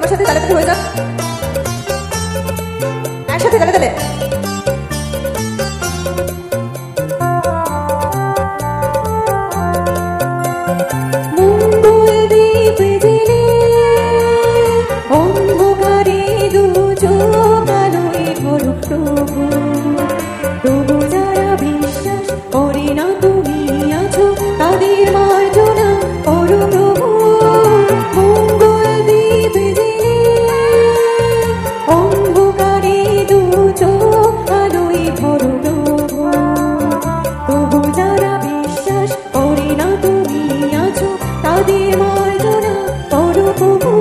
আমার সাথে তালে তালে হয়ে যাক, একসাথে তালে তালে। মঙ্গল দ্বীপ জেলে অন্ধকারে দু চোখ আলোয় ভরো প্রভু, তবু যারা বিশ্বাস করে না তুমি আছো তাদের মার্জনা করো প্রভু। মঙ্গল দ্বীপ জেলে অন্ধকারে দু চোখ আলোয় ভরো প্রভু, তবু যারা বিশ্বাস করে না তুমি আছো তাদের মার্জনা করো প্রভু।